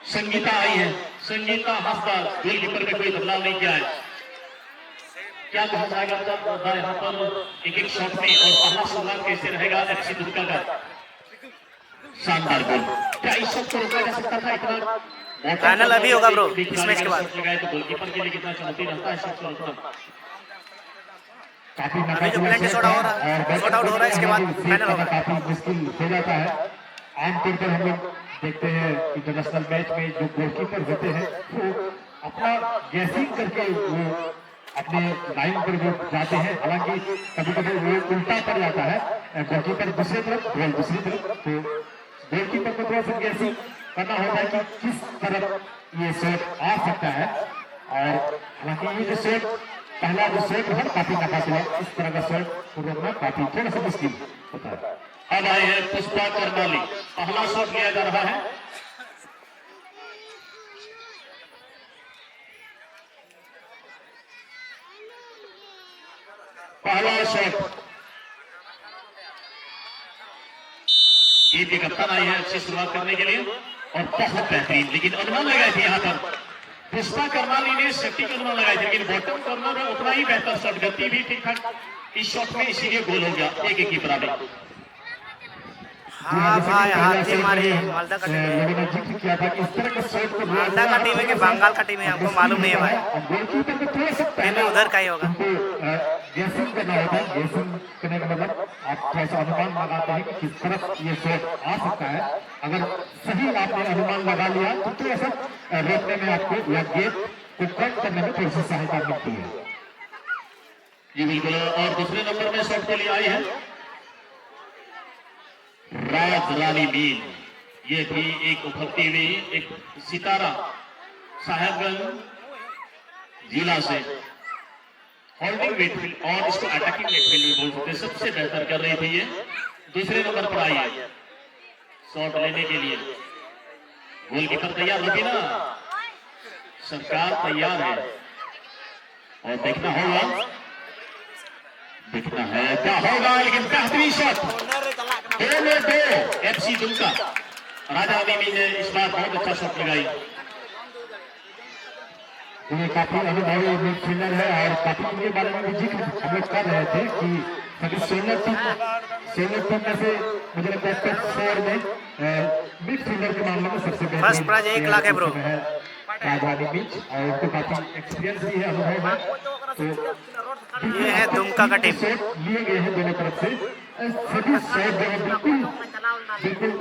संगीता आई है, संगीता हंसदा गोलकीपर में कोई बदलाव नहीं किया है। क्या कहा जाएगा यहाँ पर एक एक शॉट में, और पहला शुरुआत कैसे रहेगा एफसी दुर्गा का। शानदार गोल, क्या इस शॉट को रोका जा सकता था? इतना फाइनल अभी होगा ब्रो इस मैच के बाद। तो गोलकीपर के लिए कितना चुनौती रहता है शॉट को रोकना। अभी जो पेनल्टी शॉट आउट हो रहा है, इसके बाद फाइनल होगा। काफी मुश्किल हो जाता है। आमतौर पर हम लोग देखते हैं इंटरनेशनल मैच में जो गोलकीपर होते हैं वो अपना गैसिंग करके वो अपने लाइन पर वो जाते हैं। हालांकि कभी कभी वो उल्टा पड़ जाता है, गोलकीपर दूसरी तरफ, गोल दूसरी तरफ, तो गोलकीपर को थोड़ा सा गैसिंग करना होता है कि किस तरफ ये शॉट आ सकता है। और हालांकि ये जो शॉट पहला जो शॉट है काफी नाकाफिला, इस तरह का शॉट को रोकना काफी थोड़ा सा मुश्किल होता है। अब आए हैं पुष्पा करमाली, पहला शॉट लिया जा रहा है। पहला शॉट, टीम के कप्तान आई है अच्छी शुरुआत करने के लिए और बहुत बेहतरीन, लेकिन अनुमान लगाए थे यहाँ पर पुष्पा करमाली ने सेफ्टी का अनुमान लगाए थे, लेकिन बॉटम कॉर्नर में उतना ही बेहतर शॉट, गति भी ठीक ठाक इस शॉट में, इसीलिए गोल हो गया 1-1 की बराबरी। हाँ भाई, हाथ हमारे मालदा का टीम है। जिक्र किया था कि इस तरह का शॉट को मालदा का टीम है कि बंगाल का टीम है हमको मालूम नहीं है भाई, पहले उधर का ही होगा। गैसिंग करना होता है। गैसिंग करने का मतलब आप थोड़ा सा अनुमान लगाते हैं कि किस तरफ ये शॉट आ सकता है। अगर सही आपने अनुमान लगा लिया तो थोड़ा सा रोकने में आपको या गेट को कट करने में थोड़ी सी सहायता मिलती है। जी बिल्कुल, और दूसरे नंबर में शॉट के लिए आई है राज रानी मील। ये भी एक उभरती हुई एक सितारा, साहेबगंज जिला से होल्डिंग मिडफील्ड और इसको अटैकिंग मिडफील्ड भी बोल सकते हैं, सबसे बेहतर कर रही थी ये। दूसरे नंबर पर आई है शॉट लेने के लिए। गोलकीपर तैयार होगी ना, सरकार तैयार है और देखना होगा, देखना है क्या होगा। लेकिन बेहतरीन शॉट, 2-2 एफसी दुमका। राजा अमीमी ने इस बार बहुत अच्छा शॉट लगाई। ये काफी अनुभवी मिडफील्डर है और काफी इनके बारे में भी जिक्र हम लोग कर रहे थे कि सभी सोलर टीम में से मुझे लगता है टॉप 4 में मिडफील्डर के मामले में सबसे बेहतर फर्स्ट प्राइज 1 लाख है ब्रो। राजवानी बीच, और उनको काफी एक्सपीरियंस भी है, अनुभव है। तो ये है दुमका का टीम। लिए गए हैं दोनों तरफ से, सभी शॉट बिल्कुल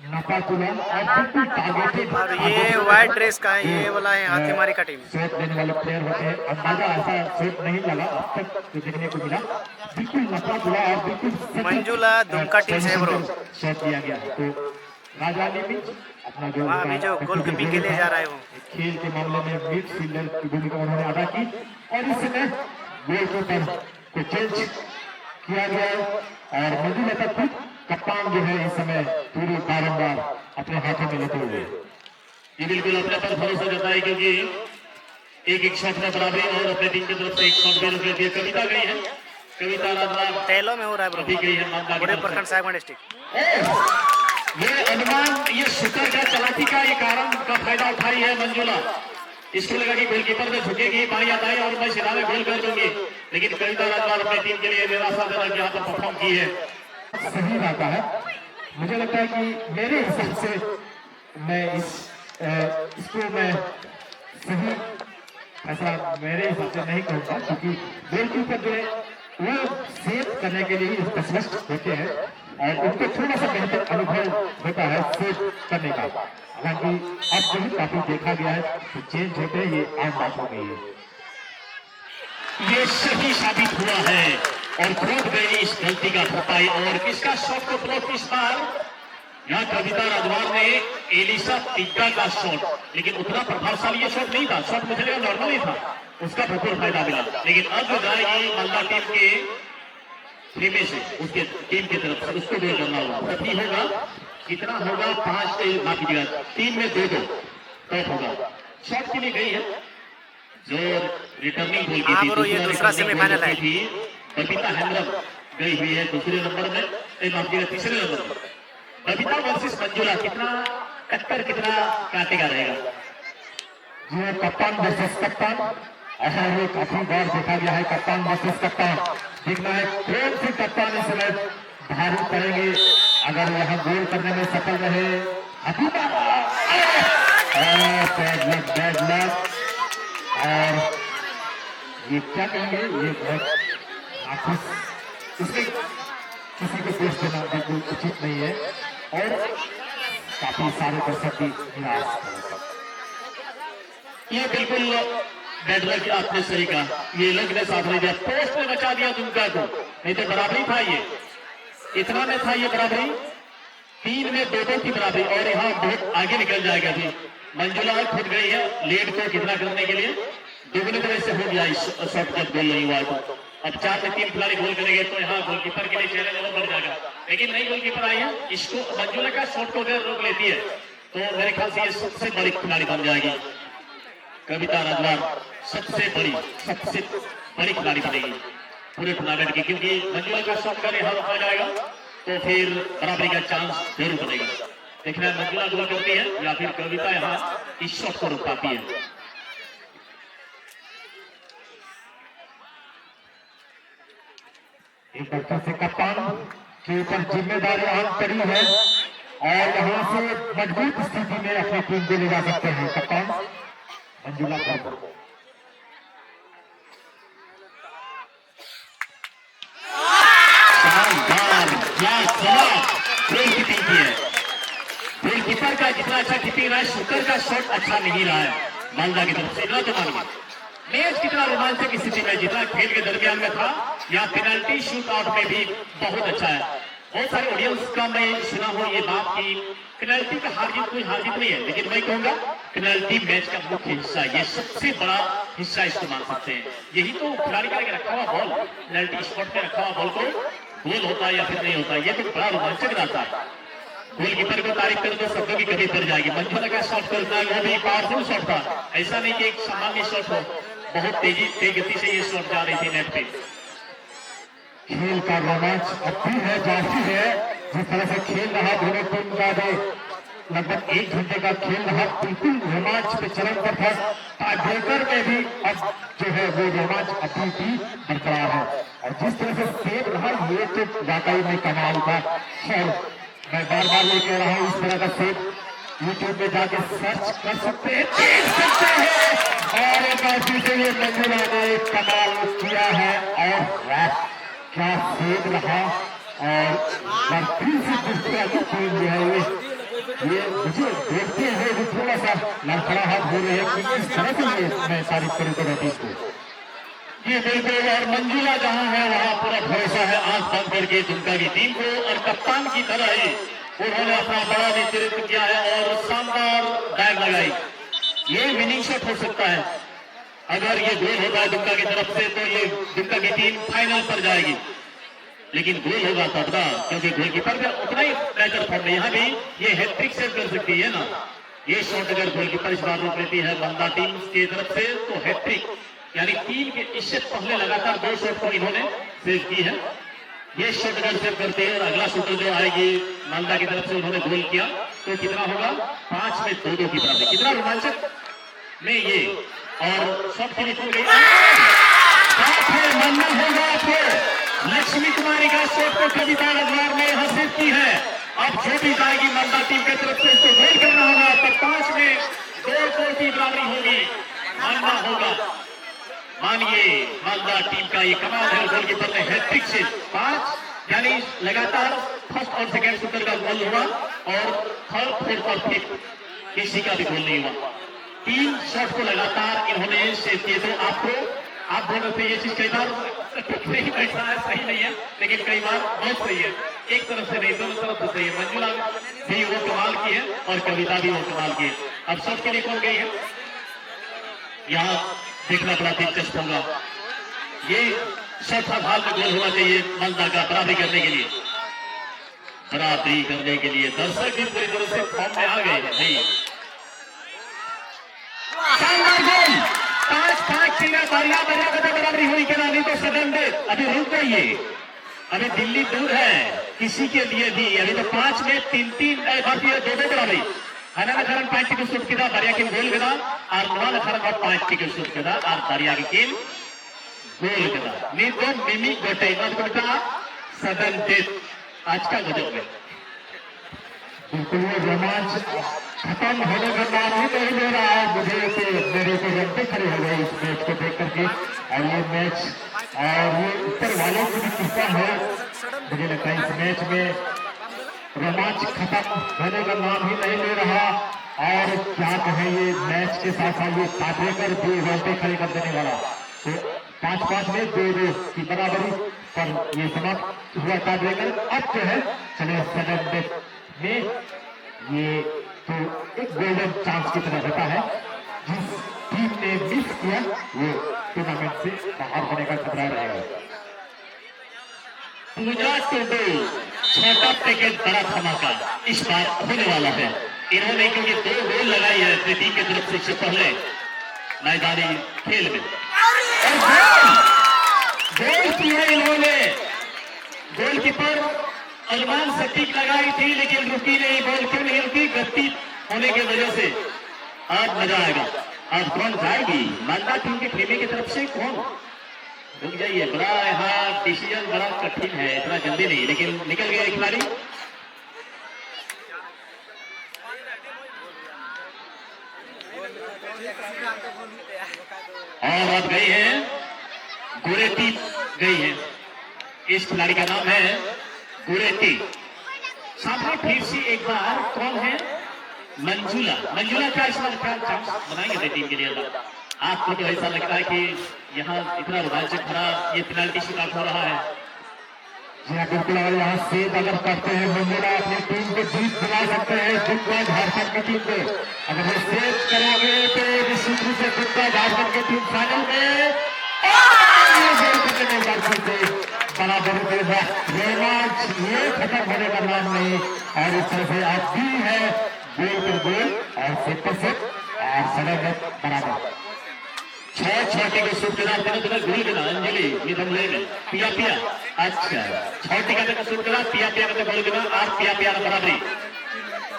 नापातुला और बिल्कुल टारगेटेड। और ये व्हाइट ड्रेस का है, ये वाला है हाथीमारी का टीम। शॉट देने वाले प्लेयर होते हैं। अंदाजा ऐसा शॉट नहीं लगा अब तक जो देखने को मिला, बिल्कुल नापातुला और बिल्कुल मंजुला दुमका टीम से ब्रो शॉट दिया गया। तो राजानी भी अपना जो वहाँ भी जो गोलकीपिंग के लिए जा रहा है वो खेल के मामले में मिडफील्डर की भूमिका उन्होंने अदा की, और इस समय गोलकीपर को चेंज किया गया और मंजुला तक कप्तान जो है इस समय पूरी बारंबार अपने हाथों में लेते हुए ये बिल्कुल अपने पर भरोसा जताए, क्योंकि एक शॉट में बराबरी और अपने टीम की तरफ से एक शॉट भी रोक दिया। कविता गई है, कविता राजवान तेलो में हो रहा है ब्रो, गई है मामला बड़े प्रखंड सागवान डिस्ट्रिक्ट। ये अनुमान, ये शुक्र का चलाती का ये कारण का फायदा उठाई है मंजुला। इसको लगा कि गोलकीपर में झुकेगी बाई आदाई और मैं सीधा में गोल कर दूंगी, लेकिन कविता राजवान अपनी टीम के लिए निराशाजनक यहाँ पर परफॉर्म की है। सही रहता है। मुझे लगता है कि मेरे हिसाब से मैं इसको मैं सही ऐसा मेरे हिसाब से नहीं कहूँगा, क्योंकि गोलकीपर जो है वो सेव करने के लिए स्पेशलिस्ट होते हैं और उनको थोड़ा सा बेहतर अनुभव होता है सेव करने का। हालांकि अब जो काफी देखा गया है तो चेंज होते ये आम बात हो गई है। ये सही साबित हुआ है और खोद गई इस गलती का भरपाई। और किसका शॉट को ब्लॉक इस बार, यहाँ कविता राजवान ने एलिसा टिग्गा का शॉट, लेकिन उतना प्रभावशाली ये शॉट नहीं था। शॉट मुझे लगा नॉर्मल ही था, उसका भरपूर फायदा मिला। लेकिन अब जो जाएगी मालदा टीम के खेमे से उसके टीम की तरफ से उसको गोल करना होगा। तभी होगा, कितना होगा, 5 माफ कीजिएगा 3 में 2-2 तब होगा। शॉट के लिए गई है जो रिटर्निंग गोल की थी, ये दूसरा सेमीफाइनल है। बबीता हेमरम गई हुई है दूसरे नंबर में, माफ कीजिएगा तीसरे नंबर पर। बबीता वर्सेस मंजुला, कितना टक्कर कितना काटेगा रहेगा। ये कप्तान वर्सेस कप्तान, ऐसा ये काफी बार देखा गया है। कप्तान वर्सेस कप्तान, देखना है कौन सी कप्तान इस समय भारी पड़ेंगे। अगर यहाँ गोल करने में सफल रहे अभी बैड लक, और ये क्या कहेंगे, ये बहुत नाखुश, इसमें किसी को दोष देना बिल्कुल उचित नहीं है और काफी सारे दर्शक भी निराश। ये बिल्कुल बैड लक आपने सही कहा, ये लग ने साथ नहीं दिया, पोस्ट में बचा दिया दुमका को, नहीं तो बराबरी था। ये इतना में था ये बराबरी, 3 में 2-2 की बराबरी, और यहाँ बहुत आगे निकल जाएगा। अभी मंजुला खुद गई है लीड को कितना करने के लिए, दुगने तरह से हो गया इस शॉट जब गोल नहीं हुआ तो। अब 4 में 3 खिलाड़ी गोल करेंगे तो यहाँ गोलकीपर के लिए चैलेंज और बढ़ जाएगा, लेकिन नई गोलकीपर आई है, इसको मंजुला का शॉट को अगर रोक लेती है तो मेरे ख्याल से ये सबसे बड़ी खिलाड़ी बन जाएगी। कविता राजवार सबसे बड़ी खिलाड़ी बनेगी पूरे टूर्नामेंट की, क्योंकि मंजुला का शॉट का यहाँ रोका जाएगा तो फिर बराबरी का चांस जरूर बनेगा। देखना है मंजुला गोल करती है या फिर कविता यहाँ इस शॉट को रोक पाती है। एक तरह से कप्तान के ऊपर जिम्मेदारी आम पड़ी है और यहाँ से मजबूत स्थिति में अपनी टीम को ले जा सकते हैं कप्तान मंजुला को। गोलकीपर का जितना अच्छा कीपिंग रहा है, शूटर का शॉट अच्छा नहीं रहा है मालदा की तरफ से। इतना तो मानिए मैच कितना रोमांचक स्थिति में जितना खेल के दरमियान में था, यहाँ पेनल्टी शूट आउट में भी बहुत अच्छा है। बहुत सारे ऑडियंस का मैं सुना हूँ ये बात की पेनल्टी का हार जीत कोई हार जीत नहीं है, लेकिन मैं कहूंगा पेनल्टी मैच का मुख्य हिस्सा, ये सबसे बड़ा हिस्सा इसको मान सकते हैं। यही तो खिलाड़ी का रखा हुआ बॉल, पेनल्टी स्पॉट पे रखा हुआ बॉल को गोल होता है या फिर नहीं होता है, ये तो बड़ा रोमांचक रहता है। गोलकीपर को तारीफ कर दो शब्दों की कभी कर जाएगी। मंजुला का शॉट करना वो भी पावरफुल शॉट था, ऐसा नहीं कि एक सामान्य शॉट हो, बहुत तेज गति से ये शॉट जा रही थी नेट पे। खेल का रोमांच अब भी है, जारी है। जिस तरह से खेल रहा दोनों टीम का लगभग 1 घंटे का खेल रहा, बिल्कुल रोमांच पे चरण पर था। टाइब्रेकर में भी अब जो है वो रोमांच अभी भी बरकरार है और जिस तरह से सेव रहा ये तो वाकई में कमाल था। खैर मैं बार-बार ये कह रहा हूँ, इस तरह का सेव यूट्यूब में जाके सर्च कर सकते हैं, देख सकते हैं। और एक बार से ये मंजुला ने कमाल किया है और क्या सेव रहा और फिर से दूसरा टीम जो है ये मुझे देखते हुए भी थोड़ा सा लड़खड़ाहट हो रही है कि इस तरह से मैं तारीफ करूँ तो नतीज को। ये बिल्कुल, और मंजुला जहां है वहां पूरा भरोसा है आंख बंद करके दुमका की टीम को, और कप्तान की तरह ही उन्होंने अपना बड़ा नेतृत्व किया है और शानदार बैग लगाई। ये विनिंग शॉट हो सकता है, अगर ये गोल होता है दुमका की तरफ से तो ये दुमका की टीम फाइनल पर जाएगी, लेकिन गोल होगा तब ना, क्योंकि गोलकीपर का उतना ही बेहतर फॉर्म है। यहाँ भी ये हैट्रिक सेव कर सकती है ना, ये शॉट अगर गोलकीपर इस बार रोक लेती है मंदा टीम की तरफ से तो हैट्रिक, यानी 3 के इससे पहले लगातार 2 शॉट को इन्होंने सेव की है। ये शॉट अगर सेव करते हैं और अगला शॉट जो आएगी मालदा की तरफ से उन्होंने गोल किया तो कितना होगा, 5 में 2-2 की बराबरी। कितना रोमांचक में ये, और शॉट की निकल गई, मानना होगा आपको। लक्ष्मी कुमारी का शॉट को कविता राजवार ने यहाँ सेव की है। अब जो भी जाएगी मालदा टीम की तरफ से उसको गोल करना होगा, तो 5 में 2-2 की बराबरी होगी, मानना होगा। मानिए मालदा टीम का ये कमाल है, गोलकीपर ने हैट्रिक से 5 यानी लगातार फर्स्ट और सेकंड शूटर का गोल हुआ और थर्ड, फोर्थ और फिफ्थ किसी का भी गोल नहीं हुआ। 3 शॉट को लगातार इन्होंने सेव किए। तो आप बोल रहे थे ये चीज कई बार नहीं बैठा है, सही नहीं है, लेकिन कई बार बहुत सही है। एक तरफ से नहीं, दोनों तरफ से सही है। मंजुला भी वो कमाल की है और कविता भी वो कमाल की है। अब शॉट के लिए कौन गई है यहाँ देखना बड़ा दिलचस्प होगा। ये शॉट हर हाल में गोल होना चाहिए मालदा का, बराबरी करने के लिए, बराबरी करने के लिए। दर्शक भी पूरी तरह से फॉर्म में आ गए हैं भाई। शानदार गोल, 5-5 सीधा बढ़िया बराबरी हुई क्या, नहीं तो सडन डेथ। अभी रुक गई, अभी दिल्ली दूर है किसी के लिए भी। अभी तो 5 में 3-3 2-2 बराबरी। Hana Karan Panti ko shoot kita Baryakin goal kita और Noah Karan और Panti को shoot kita और Baryakin goal kita. Ni तो मिमी गोटे बात करता sudden death आज का गजब है. बिल्कुल ये रोमांच खत्म होने का नाम ही नहीं ले रहा है. मुझे तो मेरे को रंगते खड़े हो गए इस मैच को देख करके. और ये मैच और ये ऊपर वालों की भी कृपा है. मुझे लगता है इस मैच में रोमांच खत्म होने का नाम ही नहीं ले रहा. और क्या कहें ये मैच के साथ साथ ये टाइब्रेकर भी रंगते खड़े कर देने वाला. तो 5-5 में 2-2 की बराबरी पर ये समाप्त हुआ टाइब्रेकर. अब जो है चले सडन डेथ में ये तो एक गोल्डन चांस की तरह रहता है. जिस टीम ने मिस किया वो टूर्नामेंट से बाहर होने का खतरा रहेगा. पूजा टुडू छोटा पैकेट बड़ा धमाका इस बार होने वाला है. इन्होंने क्योंकि 2 गोल लगाई है अपनी टीम की तरफ से इससे पहले मैदानी खेल में. गोल किया इन्होंने. गोलकीपर अलमान सटीक लगाई थी लेकिन रुकी नहीं. बॉल क्यों नहीं रुकी? गति होने की वजह से. आज मजा आएगा. आज कौन जाएगी मालदा टीम के खेमे की तरफ से? कौन रुक जाइए. बड़ा यहाँ डिसीजन बड़ा कठिन है. इतना जल्दी नहीं लेकिन निकल गया खिलाड़ी. और अब गई है गुरेती गई है. इस खिलाड़ी का नाम है गुरेती. सामने फिर से एक बार कौन है? मंजुला. मंजुला का इस बार क्या चांस बनाएंगे टीम के लिए? आपको तो ऐसा लगता है कि यहाँ इतना रोमांचक भरा ये पेनल्टी शूटआउट हो रहा है. जी बिल्कुल. और यहाँ सेव अगर करते हैं मंजुला अपनी टीम को जीत दिला सकते हैं. दुर्गा झारखंड की टीम को अगर वो सेव करेंगे तो निश्चित रूप से दुर्गा झारखंड की टीम फाइनल में बराबर देगा. रोमांच ये खत्म होने का नाम नहीं. और इस तरह से आप भी है गोल पर गोल और सेट पर सेट और सड़क बराबर. 6 छोटे के सूट करा तेरे गोल करा अंजलि ये दमले में पिया पिया. अच्छा 6 टिका का सूट करा पिया पिया का गोल करा और पिया पिया बराबरी.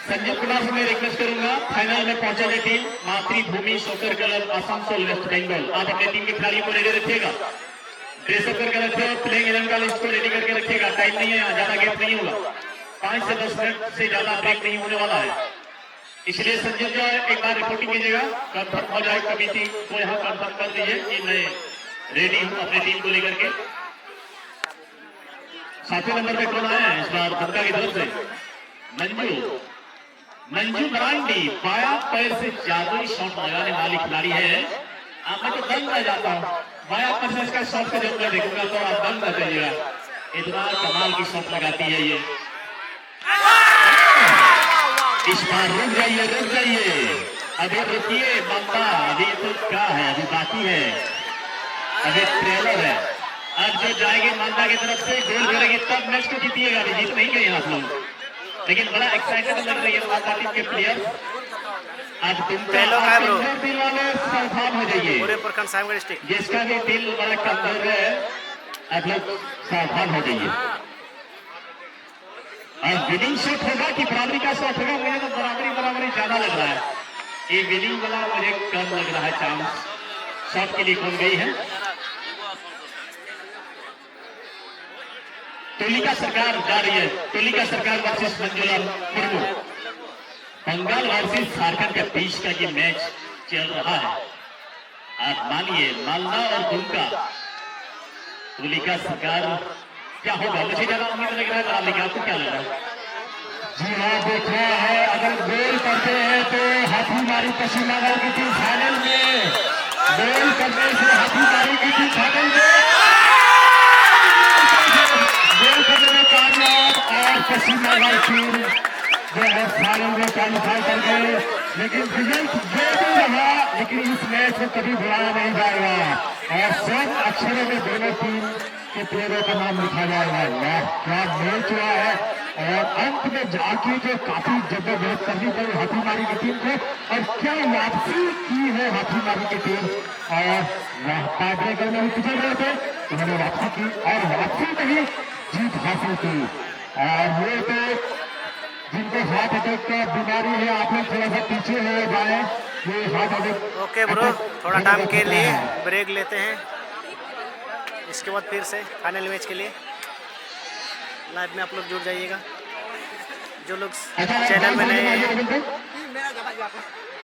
संजीव कुमार से मैं रिक्वेस्ट करूंगा फाइनल में पहुंचने team Matribhumi soccer club Asansol West Bengal. आप अपने टीम के खिलाड़ियों को रेडी रखिएगा. ड्रेसअप करके रखिए. प्लेइंग 11 का लिस्ट को रेडी करके रखिएगा. टाइम नहीं है यहाँ ज्यादा गैप नहीं होगा. 5 से 10 मिनट से ज्यादा ब्रेक नहीं होने वाला है. इसलिए संजीव जो है एक बार रिपोर्टिंग कीजिएगा. कंफर्म हो जाए कमेटी को यहाँ कंफर्म कर दीजिए कि मैं रेडी हूँ अपनी टीम को लेकर के. 7वें नंबर पे कौन आया है इस बार दुर्गा की तरफ से? मंजू ब्रांडी बाया पैर से जादुई शॉट लगाने वाली खिलाड़ी है. मैं तो दंग रह जाता हूँ. बाया पैर से इसका शॉट का जब मैं देखूंगा तो आप दंग रह जाइएगा. इतना कमाल की शॉट लगाती है ये. इस बार रुक जाइए. अभी रुकिए ममता. अभी तो क्या है अभी बाकी है. अभी ट्रेलर है. अब जो जाएगी ममता की तरफ से गोल करेगी तब मैच को जीतिएगा. अभी जीत नहीं गए आप लोग लेकिन बड़ा एक्साइटेड लग रही है माता टीम के प्लेयर. अब तुम दिल वाले सावधान हो जाइए. जिसका भी दिल बड़ा कमजोर है आप लोग सावधान हो जाइए. और विनिंग शॉट होगा कि बराबरी का शॉट होगा? मुझे तो बराबरी ज्यादा लग रहा है. ये विनिंग वाला मुझे कम लग रहा है चांस. शॉट के लिए कौन गई है? टोलिका सरकार जा रही है. टोलिका सरकार वर्सेस मंजुला मुर्मू. बंगाल वर्सेस झारखंड के बीच का ये मैच चल रहा है. आप मानिए मालदा और दुमका. टोलिका सरकार क्या होगा? मुझे ज्यादा उम्मीद लग रहा है. लेकिन आपको क्या लग रहा है? जी हाँ देख रहा है. अगर गोल करते हैं तो हाथीमारी पश्चिमबंगाल की टीम फाइनल में. गोल करने से हाथीमारी की टीम फाइनल में गोल करने में कामयाब और पश्चिमबंगाल टीम जो है फाइनल में क्वालिफाई कर गए. लेकिन रिजल्ट जो भी रहा लेकिन इस मैच को कभी भुलाया नहीं जाएगा. और सब अक्षरों में दोनों टीम के प्लेयरों का नाम लिखा जाएगा. क्या मैच हुआ है. और अंत में जाके जो काफी जबरदस्त करनी पड़ी हाथीमारी की टीम को. और क्या वापसी की है हाथीमारी की टीम. और टाइब्रेकर में भी पिछड़ गए थे. उन्होंने वापसी की और वापसी में ही जीत हासिल की. और ये तो जिनको हार्ट अटैक का बीमारी है, आप लोग थोड़ा सा पीछे हो जाए। ये हार्ट अटैक। ओके ब्रो, थोड़ा टाइम के लिए ब्रेक लेते हैं, इसके बाद फिर से फाइनल मैच के लिए लाइव में आप लोग जुड़ जाइएगा। जो लोग चैनल में नए हैं